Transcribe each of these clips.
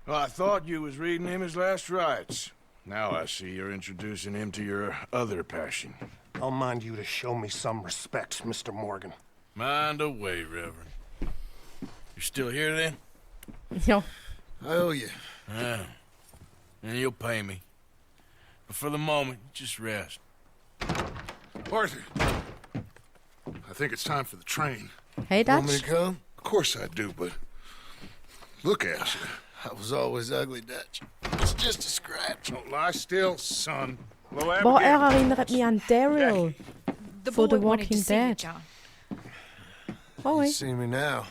Well, I thought you was reading him his last rites. Now I see you're introducing him to your other passion. I'll mind you to show me some respect, Mr. Morgan. Mind away, Reverend. You still here then? Ja. I owe you. Yeah. And you'll pay me. But for the moment, just rest. Arthur, I think it's time for the train. Hey, Want me Dutch. to come? Of course I do, but look at you. I was always ugly, Dutch. It's just a scratch. Don't lie still, son. Hello, Boah, Abigail. erinnert mich an Daryl The for boy The wanted to Walking see you, Dead. John. Oh, You wait. see me now.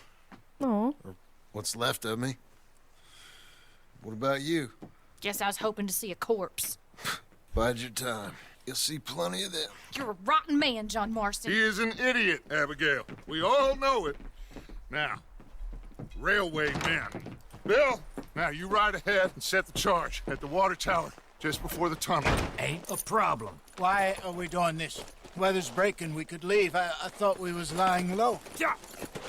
Oh. What's left of me? What about you? Guess I was hoping to see a corpse. Bide your time. You'll see plenty of them. You're a rotten man, John Marston. He is an idiot, Abigail. We all know it. Now, railway men. Bill, now you ride ahead and set the charge at the water tower just before the tunnel. Ain't a problem. Why are we doing this? Weather's breaking, we could leave. I thought we was lying low. Yeah,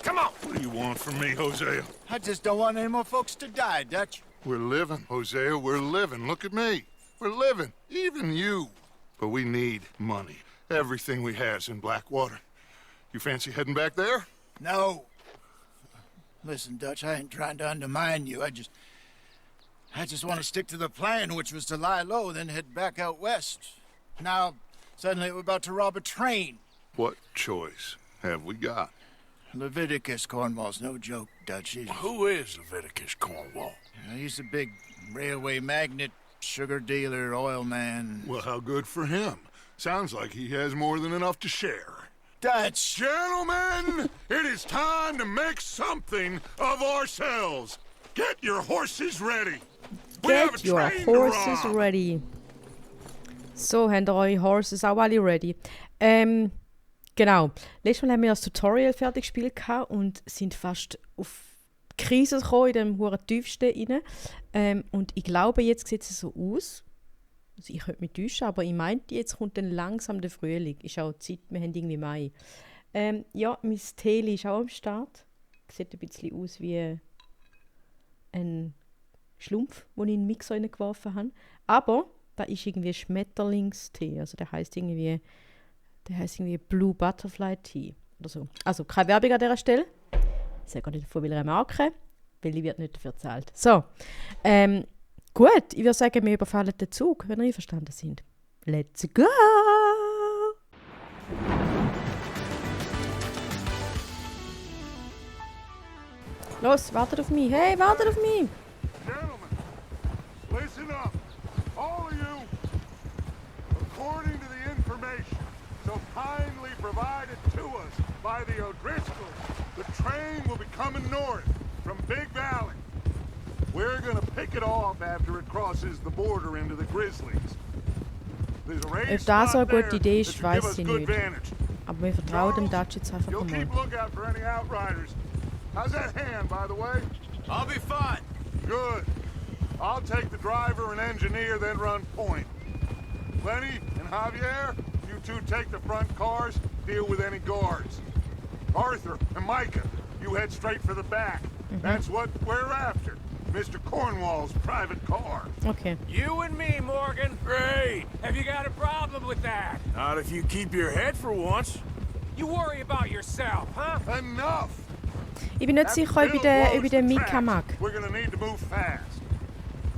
come on. What do you want from me, Hosea? I just don't want any more folks to die, Dutch. We're living, Hosea, we're living. Look at me. We're living. Even you. But we need money. Everything we has in Blackwater. You fancy heading back there? No. Listen, Dutch, I ain't trying to undermine you. I just want to stick to the plan, which was to lie low, then head back out west. Now, suddenly we're about to rob a train. What choice have we got? Leviticus Cornwall's no joke, Dutch. Who is Leviticus Cornwall? He's a big railway magnate, sugar dealer, oil man. Well, how good for him. Sounds like he has more than enough to share. Dutch! Gentlemen, it is time to make something of ourselves. Get your horses ready. We have a Get your train to horses rob. ready. So, habt ihr eure Horses auch alle ready? Genau. Letztes Mal haben wir das Tutorial fertig gespielt und sind fast auf die Krise gekommen, in dem hohen Tiefsten rein. Und ich glaube, jetzt sieht es so aus. Also ich könnte mich täuschen, aber ich meinte, jetzt kommt dann langsam der Frühling. Ist auch Zeit, wir haben irgendwie Mai. Ja, mein Teli ist auch am Start. Sieht ein bisschen aus wie ein Schlumpf, den ich in den Mixer geworfen habe. Aber da ist irgendwie Schmetterlingstee. Also der heisst irgendwie Blue Butterfly Tea oder so. Also keine Werbung an dieser Stelle. Ich sage nicht von welcher Marke, weil ich wird nicht dafür bezahlt. So, gut, ich würde sagen, wir überfallen den Zug, wenn ihr einverstanden sind. Let's go! Los, wartet auf mich. Hey, wartet auf mich! Gentlemen, listen up. All of you. According to the information so kindly provided to us by the O'Driscolls, the train will be coming north from Big Valley. We're gonna pick it off after it crosses the border into the Grizzlies. There's a raised Ob das so eine spot gute there Idee that ist, should give weiss us ich good nicht. vantage. Aber wir vertrauen dem Dutch jetzt einfach You'll mal. keep lookout for any outriders. How's that hand, by the way? I'll be fine. Good. I'll take the driver and engineer, then run point. Lenny and Javier, you two take the front cars, deal with any guards. Arthur and Micah, you head straight for the back. That's what we're after. Mr. Cornwall's private car. Okay. You and me, Morgan. Great. Have you got a problem with that? Not if you keep your head for once. You worry about yourself, huh? Enough! Ich bin nicht sicher, ob ich den Mika mag. We're gonna need to move fast.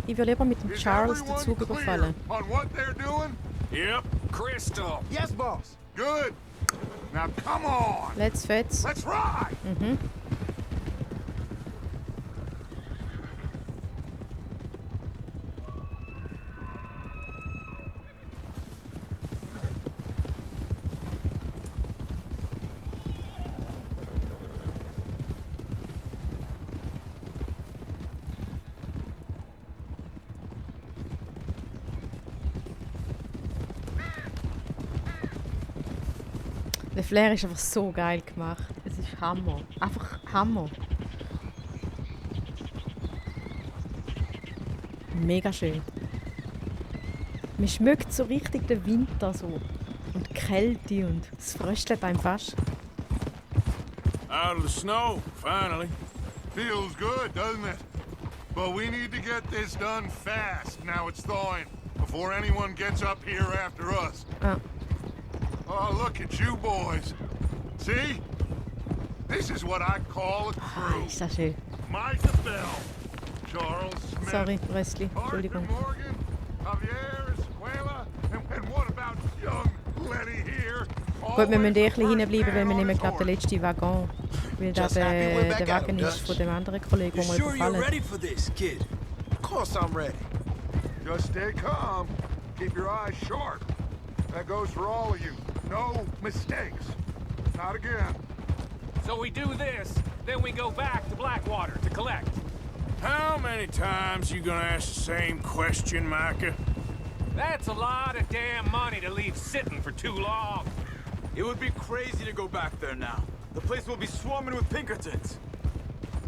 Ich will lieber mit dem Is Charles den everyone Zug clear überfallen. on what they're doing? Yep. Crystal. Yes, boss. Good. Now come on. Let's fetz. Let's ride. Der Flair ist einfach so geil gemacht. Es ist Hammer. Einfach Hammer. Mega schön. Man schmeckt so richtig den Winter so. Und die Kälte und es fröstelt einem fast. Out of the snow, finally. Feels good, doesn't it? But we need to get this done fast. Now it's thawing, before anyone gets up here after us. Ah, Oh, look at you boys. See? This is what I call a crew. ist das schön. Micah Bell, Charles Smith, Sorry, Röstli. Arthur Entschuldigung. Morgan, Javier Escuela, and what about young Letty here? Gut, wir müssen eh ein bisschen Always hinbleiben, weil wir on nehmen his gerade den horse. letzten Waggon. Weil da Just happy we're der back at Wagen it, ist Dutch. von dem anderen Kollegen, You den wir sure you're überfallen. ready for this, kid? Of course I'm ready. Just stay calm. Keep your eyes sharp. That goes for all of you. No mistakes. Not again. So we do this, then we go back to Blackwater to collect. How many times you gonna ask the same question, Micah? That's a lot of damn money to leave sitting for too long. It would be crazy to go back there now. The place will be swarming with Pinkertons.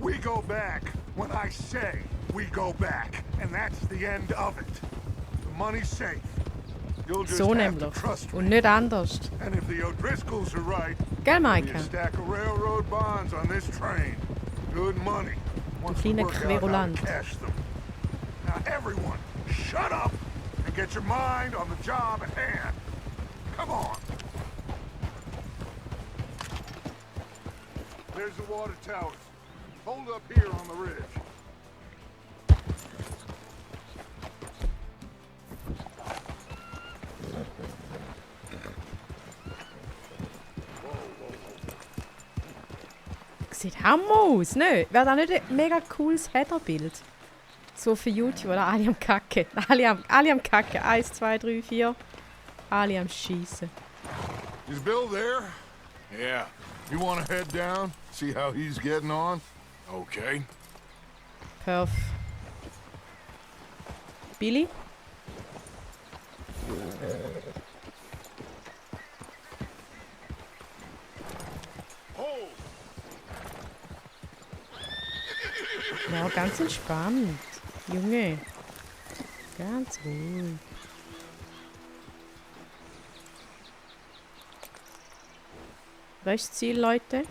We go back when I say we go back. And that's the end of it. The money's safe. You'll just So have nämlich. to trust Und me. nicht anders. And if the O'Driscolls are right, Gell, there'll be Maike? a stack of railroad bonds on this train. Good money. Once we kleine work out how to Querulant. cash them. Now everyone, shut up and get your mind on the job at hand. Come on. There's the water towers. Hold up here on the ridge. Sieht Hammer aus, ne? Wäre das nicht ein mega cooles Headerbild? So für YouTube, oder? Alle am Kacke. Alle am Kacke. 1, 2, 3, 4. Alle am Schießen. Is Bill there? Yeah, You want to head down, see how he's getting on? okay. Perf. Billy? Ja, ganz entspannt. Junge. Ganz ruhig. Restziel, Leute.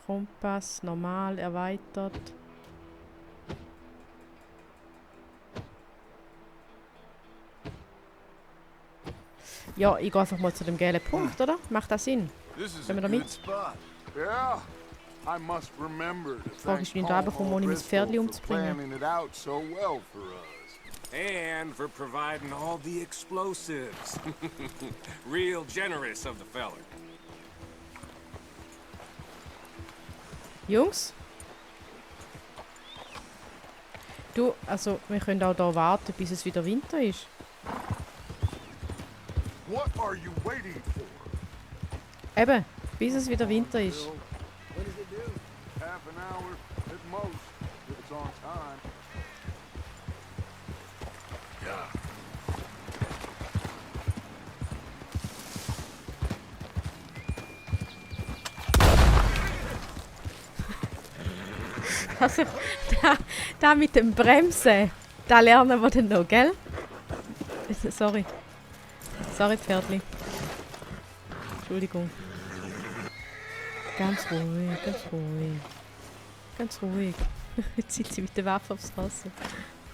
Kompass, normal, erweitert. Ja, ich gehe einfach mal zu dem gelben Punkt, oder? Macht das Sinn? This is Können a wir da good mit? spot. Yeah. I must remember to Frage thank ist, wie ich da Paul bekomme, ohne mein O'Driscoll Pferdli for umzubringen. planning it out so well for us. And for providing all the explosives. Real generous of the feller. Jungs? Du, also, wir können auch da warten, bis es wieder Winter ist. What are you waiting for? Eben, bis es wieder Winter ist. Bill? When does it do? Half an hour at most, if it's on time. Also, da mit dem Bremsen, da lernen wir dann noch, gell? Sorry. Sorry, Pferdli. Entschuldigung. Ganz ruhig, ganz ruhig. Ganz ruhig. Jetzt zieht sie mit der Waffe aufs Wasser.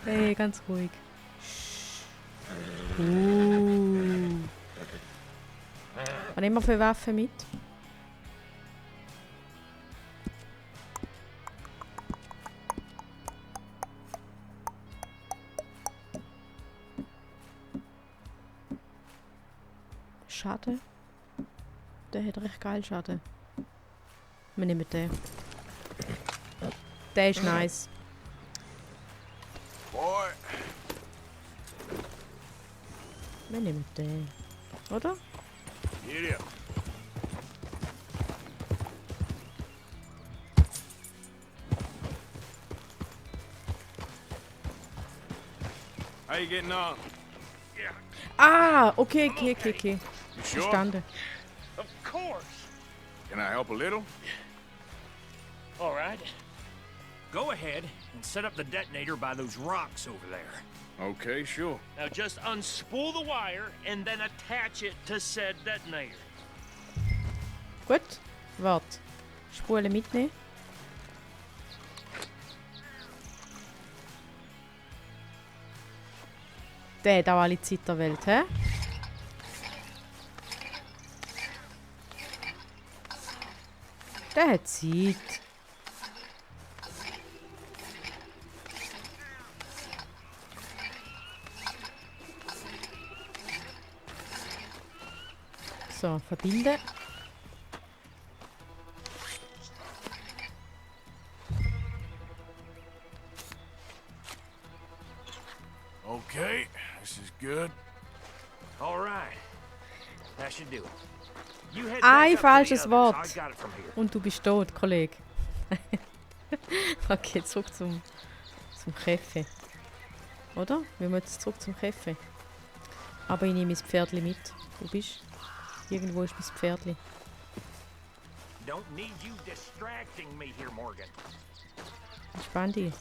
Hey, ganz ruhig. Was nehmen wir für Waffen mit? Schaden. Der hat recht geil Schaden. Wir nehmen den. Der ist nice. Boy, Wir nehmen den. Oder? get up. How you getting on? Ah, okay. You sure? Verstanden. Of course. Can I help a little? All right. Go ahead and set up the detonator by those rocks over there. Okay, sure. Now just unspool the wire and then attach it to said detonator. Gut. Warte. Spule mitnehmen. Der hat auch alle Zeit der Welt, hä? Der hat Zeit. So, verbinden. Okay, this is good. All right. That should do it. You head Ein back up to the falsches others. Wort. I got it from here. Und du bist tot, Kollege. Okay, zurück zum Kaffee. Oder? Wir müssen jetzt zurück zum Kaffee. Aber ich nehme mein Pferdli mit. Wo bist du? Irgendwo ist mein Pferdli. Don't need you distracting me here, Morgan. Entspann dich,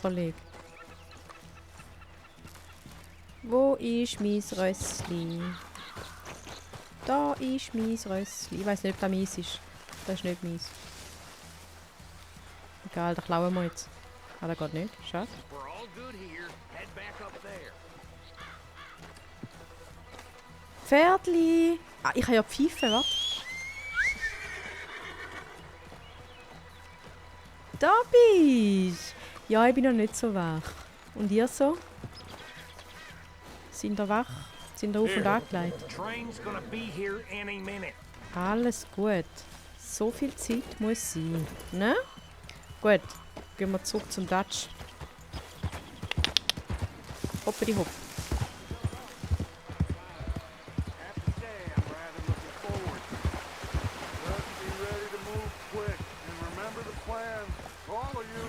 Kollege. Wo ist mein Rössli? Da ist mein Rössli. Ich weiß nicht, ob das meins ist. Das ist nicht meins. Egal, da klauen wir jetzt. Ah, das geht nicht. Schade. We're all good here. Head back up there. Pferdli! Ah, ich habe ja Pfeife, warte. Da bist du! Ja, ich bin noch nicht so wach. Und ihr so? Sind ihr wach? Sind ihr auf und angelegt? Train's gonna be here any minute. Alles gut. So viel Zeit muss sein. Ne? Gut. Gehen wir zurück zum Dutch. Hoppidi hopp. After today, I'm rather looking forward. Just be ready to move quick, and remember the plan. All of you,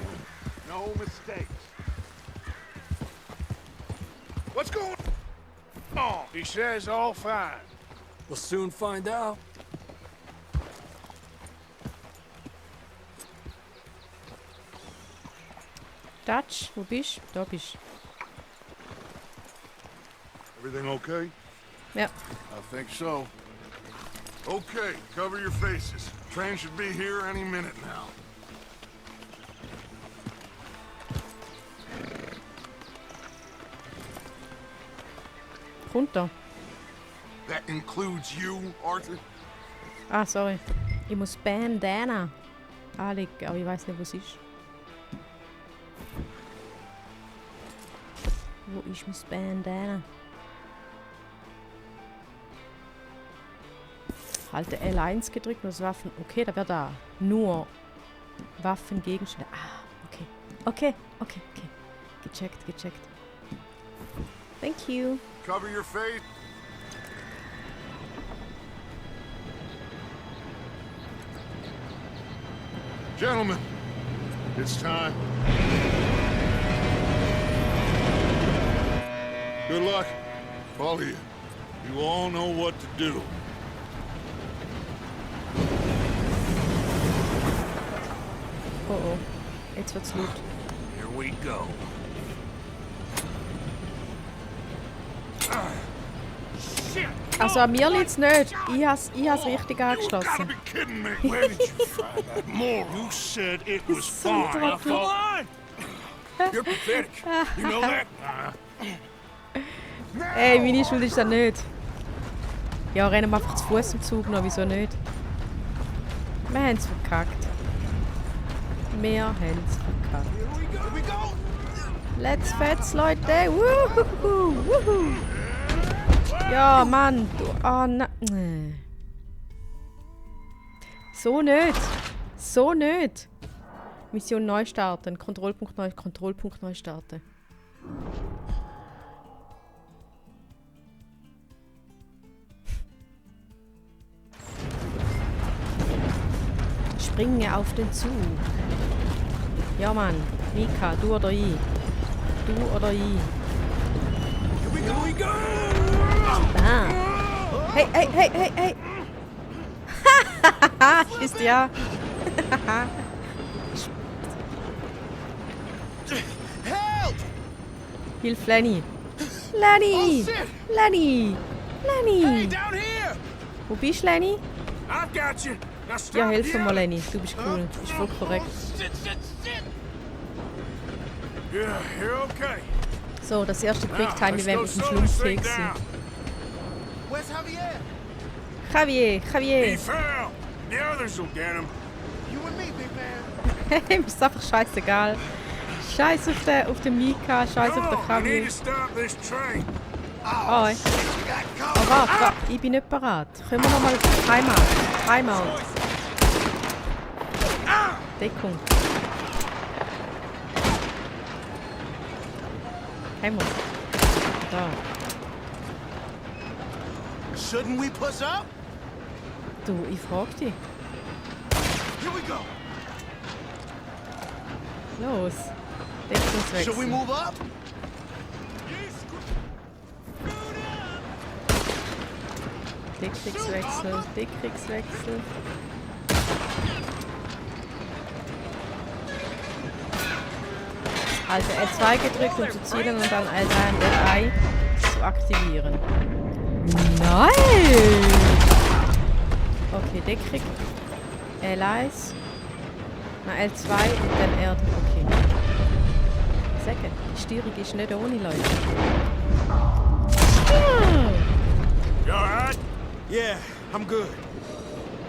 no mistakes. What's going on? He says all fine. We'll soon find out. Dutch, wo bist du? Da bist du. Everything okay? Ja. I think so. Okay, cover your faces. Train should be here any minute now. Runter. That includes you, Arthur? Ah, sorry. Ich muss Bandana anlegen, aber ich weiß nicht, wo es ist. Wo ist mein Bandana? Halte L1 gedrückt und das Waffen. Okay, da wäre da. Nur Waffengegenstände. Ah, okay. Okay. Gecheckt. Thank you. Cover your face. Gentlemen, it's time. Good luck, all of you. You all know what to do. Oh. Jetzt wird's laut. Here we go. Shit! Also an mir liegt's nicht. Ich has richtig angeschlossen. Gotta be kidding me. Where did you find that moron? You said it was So fine. I dreadful. thought... You're pathetic. You know that? Ey, meine Schuld ist das nicht. Ja, rennen wir einfach zu Fuß im Zug noch, wieso nicht? Wir haben's verkackt. Let's fetz, Leute! Wuhu! Ja, Mann! Du, nee. So nicht! Mission neu starten. Kontrollpunkt neu starten. Springe auf den Zug. Ja, Mann. Mika, du oder ich? Du oder ich? Here we go! Ah. Hey! Hahaha, ist ja. Help! Hilf Lenny. Lenny! Lenny! Hey, down here! Wo bist du, Lenny? I've got you. Now stop Ja, hilf mir mal, yelling. Lenny. Du bist cool. Du bist voll korrekt. Yeah, you're okay. So, das erste Now, Quicktime-Event let's mit go dem slow this thing Schlumpfkeks. down. Where's Javier? Javier, He Javier. fell. The others will get him. You and me, big man. Ihm ist einfach scheißegal. Scheiß auf den Mika, scheiß auf den Come on, we need Javier. to stop this train. Oh, warte, ich bin nicht bereit. Können wir nochmal Timeout? Timeout. Deckung. Timeout. Da. Shouldn't we push up? Du, ich frag dich. Here we go. Los. Should we Deckungswechsel. move up? Deckungswechsel. Deckungswechsel. Also L2 gedrückt, um zu zielen und dann L3 und L3 zu aktivieren. Nein! Okay, Deckung. L1. Na, L2 und dann R. Okay. Sagen, die Steuerung ist nicht ohne, Leute. You alright? Yeah, I'm good.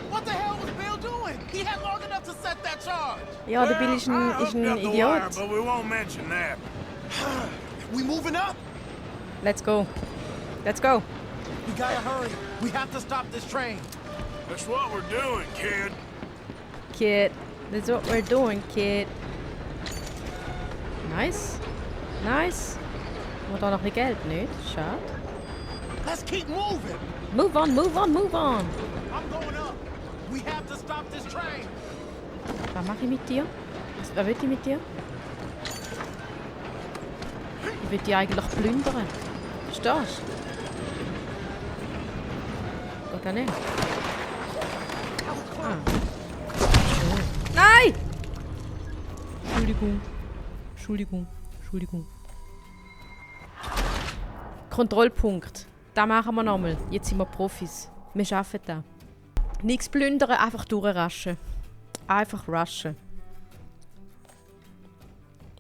What the hell was Bill doing? He had long enough to set that charge. Ja, der Bill ist I ein hooked up the wire, Idiot. but we won't mention that. We moving up? Let's go. Let's go. We gotta hurry. We have to stop this train. That's what we're doing, kid. Kid. That's what we're doing, kid. Nice. Nice. Aber da noch ein Geld, nicht? Schade. Let's keep moving. Move on, move on, move on. I'm going up. We have to stop this train. Was mache ich mit dir? Was will ich mit dir? Ich will dich eigentlich plündern. Verstehst du? Geht ja nicht. Ah. Nein! Entschuldigung. Entschuldigung. Entschuldigung. Kontrollpunkt. Da machen wir nochmal. Jetzt sind wir Profis. Wir schaffen das. Nichts plündern, einfach durchraschen. Einfach rushen.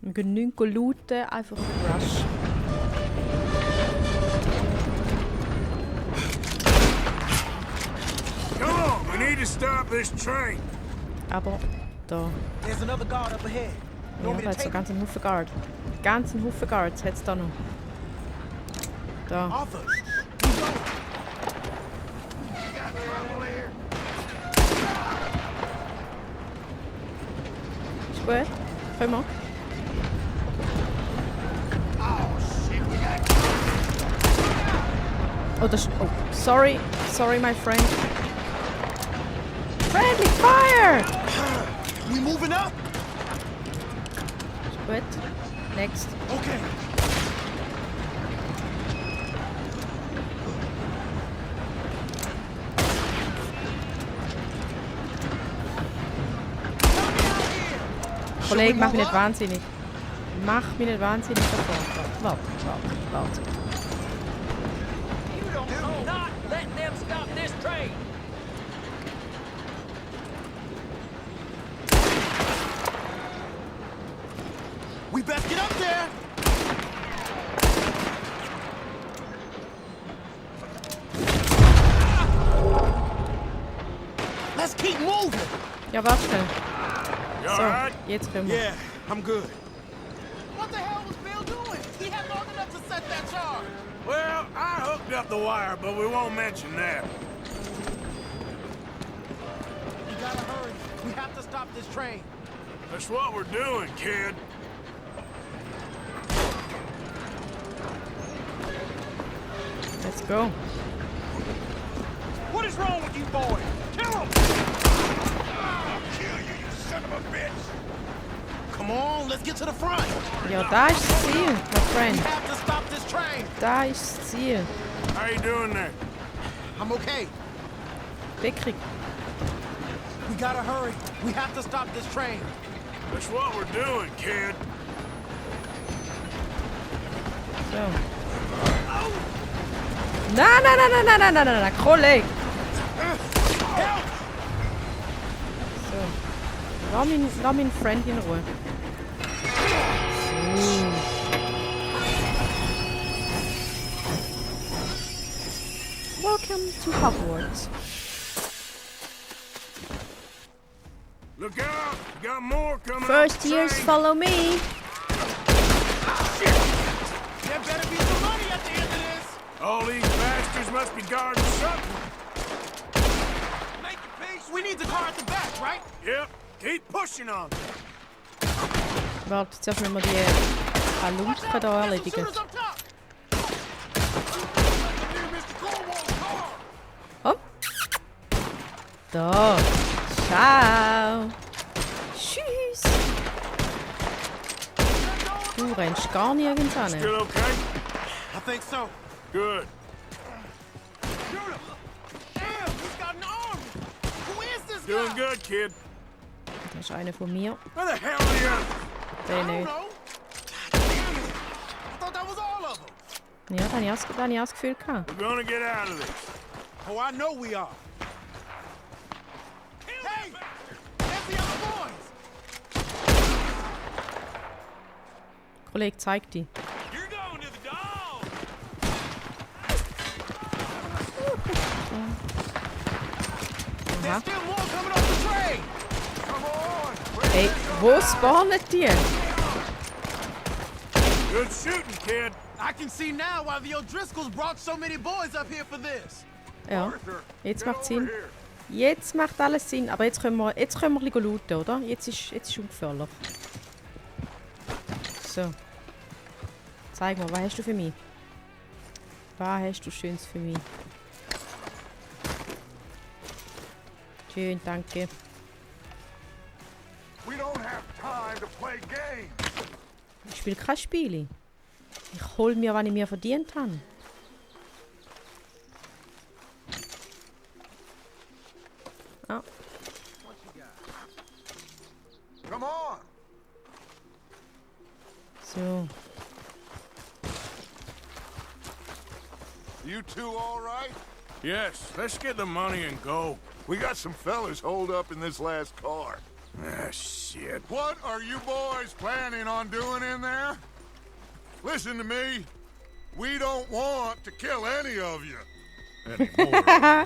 Wir gehen nichts looten, einfach rushen. Come on, we need to stop this train. Aber da. There's another guard up ahead. Ja, da hat es so ganz einen Haufen Guard. Ganz einen Haufen Guards hat es da noch. Da. Arthur, Ist gut? Können wir? Oh, das ist... Oh, sorry. Sorry, my friend. Friendly fire! we moving up? Ist gut. Next. Okay. Kollege, mach mich nicht wahnsinnig. Mach mich nicht wahnsinnig davor. Warte, warte, warte. You don't not let them stop this train. We best get up there. Let's keep moving. Ja, warte schnell. You So, alright? jetzt können wir. Yeah, I'm good. What the hell was Bill doing? He had long enough to set that charge. Well, I hooked up the wire, but we won't mention that. We gotta hurry. We have to stop this train. That's what we're doing, kid. Let's go. What is wrong with you boys? Kill them! Come on, let's get to the front. Ja, da ist das Ziel, my We friend. have to stop this train. Da ist das Ziel. How you doing there? I'm okay. Deckung. We gotta hurry. We have to stop this train. That's what we're doing, kid. So. Nein, nein, nein, nein, nein, nein, nein, nein, Kollege. So. Lass meinen Friend in Ruhe. So. Welcome to Hogwarts. Look out! You got more coming. First years, follow me. There better be some money at the end of this. All these bastards must be guarding something. Make the peace. We need the car at the back, right? Yep. Keep pushing on. Warte, zuerst müssen wir die Halunken hier erledigen. Oh. Da. Ciao. Tschüss. Du rennst gar nirgends hin. Still okay? I think so. Good. Shoot him. Damn, he's got an arm. Who is this guy? Doing good, kid. Das ist einer von mir. Where the hell are the others? Der I don't nicht. know. God damn it. I thought that was all of them. Ja, da habe ich auch das Gefühl gehabt. We're gonna get out of this. Oh, I know we are. Hey! There's the other boys! Kollege, zeig die. You're going to the dog! Aha. Still more coming off the train! Come on! Hey, wo spawnen die? Good shooting, kid. I can see now why the O'Driscolls brought so many boys up here for this. Ja, Arthur, jetzt get macht over Sinn. here. Jetzt macht alles Sinn, aber jetzt können wir ein bisschen looten, oder? Jetzt ist ungefährlich. So. Zeig mir, was hast du für mich? Was hast du Schönes für mich? Schön, danke. We don't have time to play games. Ich spiele kein Spiel. Ich hol mir, was ich mir verdient habe. Ah, Come on! so. You two all right? Yes, let's get the money and go. We got some fellas holed up in this last car. Ah, shit. What are you boys planning on doing in there? Listen to me. We don't want to kill any of you.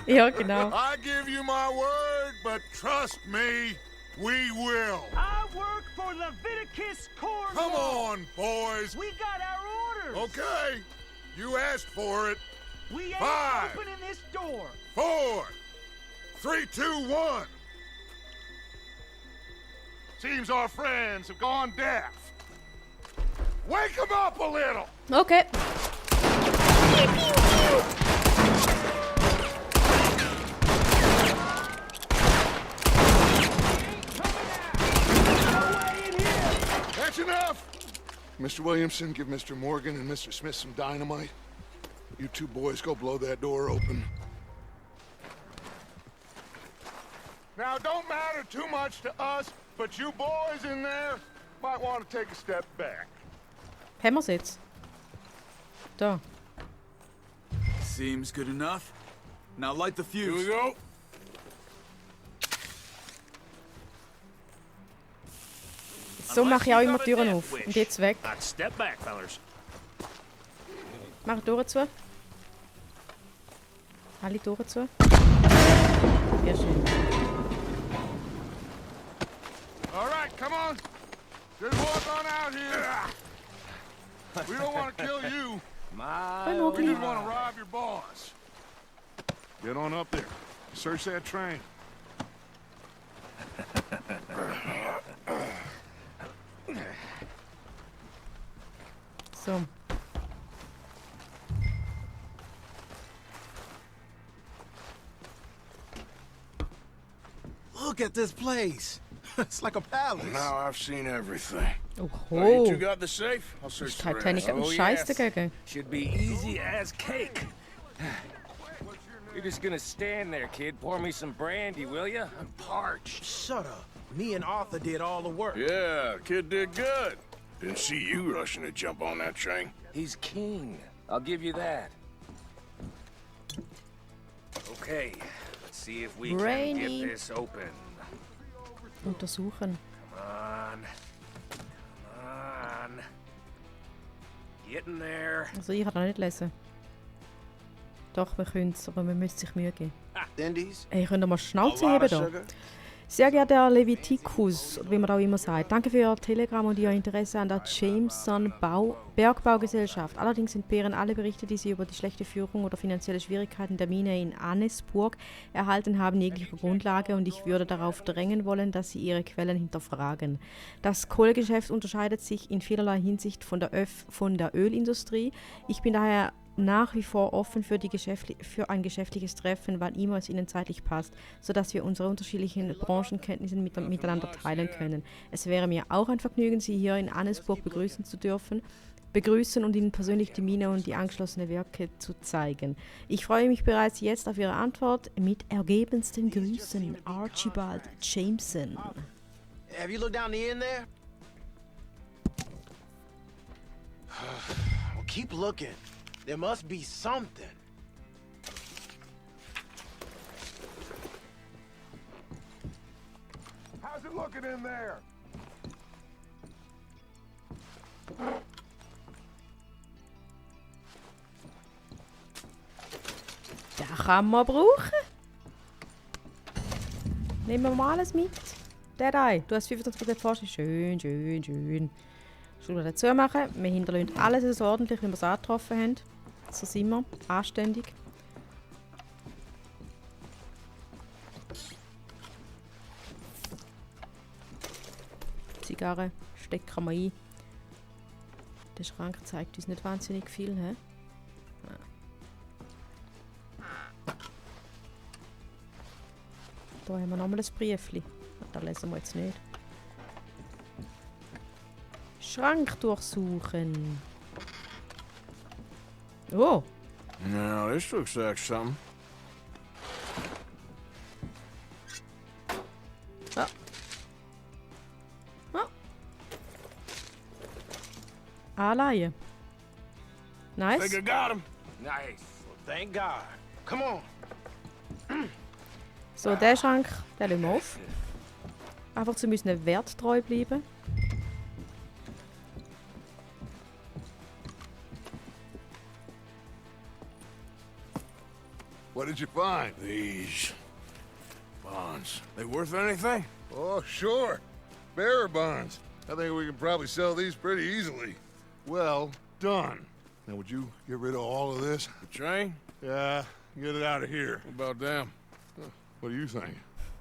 Ja, genau. I give you my word, but trust me, we will. I work for Leviticus Corps. Come on, boys. We got our orders. Okay, you asked for it. We ain't 5, opening this door. 4, 3, 2, 1. Seems our friends have gone deaf. Wake them up a little. Okay. That's enough. Mr. Williamson, give Mr. Morgan and Mr. Smith some dynamite. You two boys go blow that door open. Now, it don't matter too much to us, but you boys in there might want to take a step back. Haben wir's jetzt? Da. Seems good enough. Now light the Here we fuse. go. So mache ich auch immer Türen auf. Und jetzt weg. I'd step back, fellers. Mach die Türen zu. Alle Türen zu. Sehr schön. All right, come on. Just walk on out here. We don't want to kill you. We just want to rob your boss. Get on up there. Search that train. So. Look at this place. It's like a palace. Now I've seen everything. Oh, Oh, you two got the safe? I'll search the Titanic rest. hat einen Scheiß dagegen. Should be easy as cake. You're just gonna stand there, kid. Pour me some brandy, will ya? I'm parched. Shut up. Me and Arthur did all the work. Yeah, kid did good. Didn't see you rushing to jump on that train. He's king. I'll give you that. Okay, let's see if we can Brainy. get this open. Untersuchen. Come on. Come on. Get in there. Also ich kann da nicht lesen. Doch, wir können es, aber man müsste sich Mühe geben. Indies? Ey, könnt ihr mal A Schnauze lot heben of da? sugar? Sehr geehrter Herr Leviticus, oder wie man auch immer sagt, danke für Ihr Telegramm und Ihr Interesse an der Jameson Bergbaugesellschaft. Allerdings entbehren alle Berichte, die Sie über die schlechte Führung oder finanzielle Schwierigkeiten der Mine in Annesburg erhalten haben, jeglicher Grundlage, und ich würde darauf drängen wollen, dass Sie Ihre Quellen hinterfragen. Das Kohlegeschäft unterscheidet sich in vielerlei Hinsicht von der Ölindustrie. Ich bin daher nach wie vor offen für ein geschäftliches Treffen, wann immer es Ihnen zeitlich passt, sodass wir unsere unterschiedlichen Branchenkenntnisse miteinander teilen können. Es wäre mir auch ein Vergnügen, Sie hier in Annesburg begrüßen und Ihnen persönlich die Mine und die angeschlossenen Werke zu zeigen. Ich freue mich bereits jetzt auf Ihre Antwort. Mit ergebensten Grüßen, Archibald Jameson. Have you looked down the end there? Well, keep looking. There must be something. How's it looking in there? Den kann man brauchen. Nehmen wir mal alles mit. Der da, du hast 25% Forschung. Schön, schön, schön. Schule dazu machen. Wir hinterlassen alles so ordentlich, wie wir es angetroffen haben. So sind wir. Anständig. Zigarre stecken wir ein. Der Schrank zeigt uns nicht wahnsinnig viel, hä? Da haben wir nochmal ein Briefli. Das lesen wir jetzt nicht. Schrank durchsuchen. Oh, Now, this looks like something. Anleihen. Think Nice. I got him. Nice. Well, thank God. Come on. So, der Schrank, den lassen wir auf. Einfach zu unseren Wert treu bleiben. What did you find? These bonds. They worth anything? Oh, sure. Bearer bonds. I think we can probably sell these pretty easily. Well done. Now, would you get rid of all of this? The train? Yeah, get it out of here. What about them? What do you think?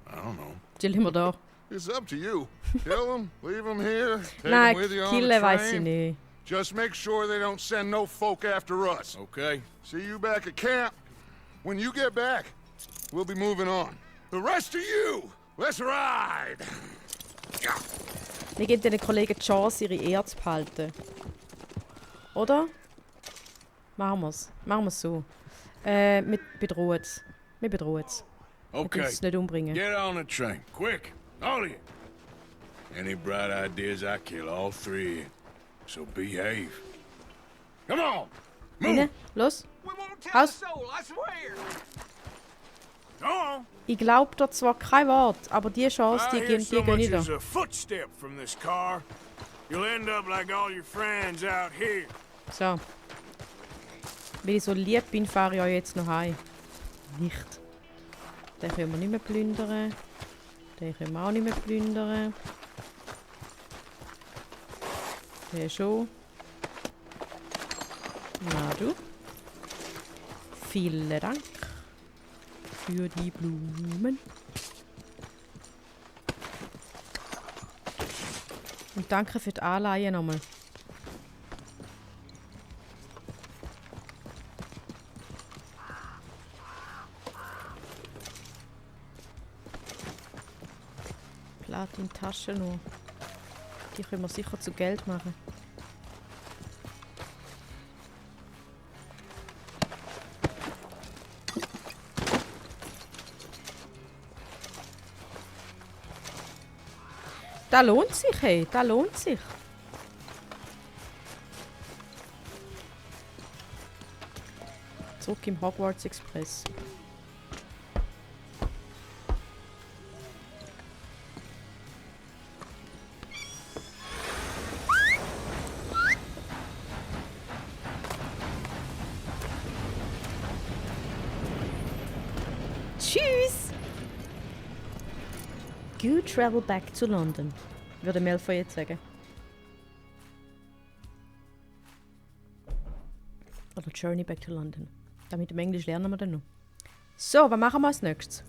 I don't know. Die lassen wir da. It's up to you. Kill them, leave them here, take Nein, them with you on the killen weiss ich train. nicht. Just make sure they don't send no folk after us. Okay. See you back at camp. When you get back, we'll be moving on. The rest of you, let's ride! Wir geben den Kollegen die Chance, ihre Ehre zu behalten. Oder? Machen wir's. Machen wir's so. Wir bedrohen es. Wir bedrohen es. Wir Okay. es nicht umbringen. Get on the train. Quick. All of you. Any bright ideas, I kill all three of you. So behave. Come on. Move. Rein. Los. We won't tell a Aus. soul, I swear. Go on. Ich glaube da zwar kein Wort, aber die Chance, I die hear gönne so ich much da. as a footstep from this car. You'll end up like all your friends out here. So. Weil ich so lieb bin, fahre ich euch jetzt noch heim. Nicht. Den können wir nicht mehr plündern. Den können wir auch nicht mehr plündern. Den schon. Na du. Vielen Dank für die Blumen. Und danke für die Anleihe nochmal. Platin-Tasche nur. Die können wir sicher zu Geld machen. Das lohnt sich, hey. Das lohnt sich. Zurück im Hogwarts Express. Good travel back to London, würde Malfoy jetzt sagen. Oder Journey back to London. Damit im Englisch lernen wir dann noch. So, was machen wir als nächstes?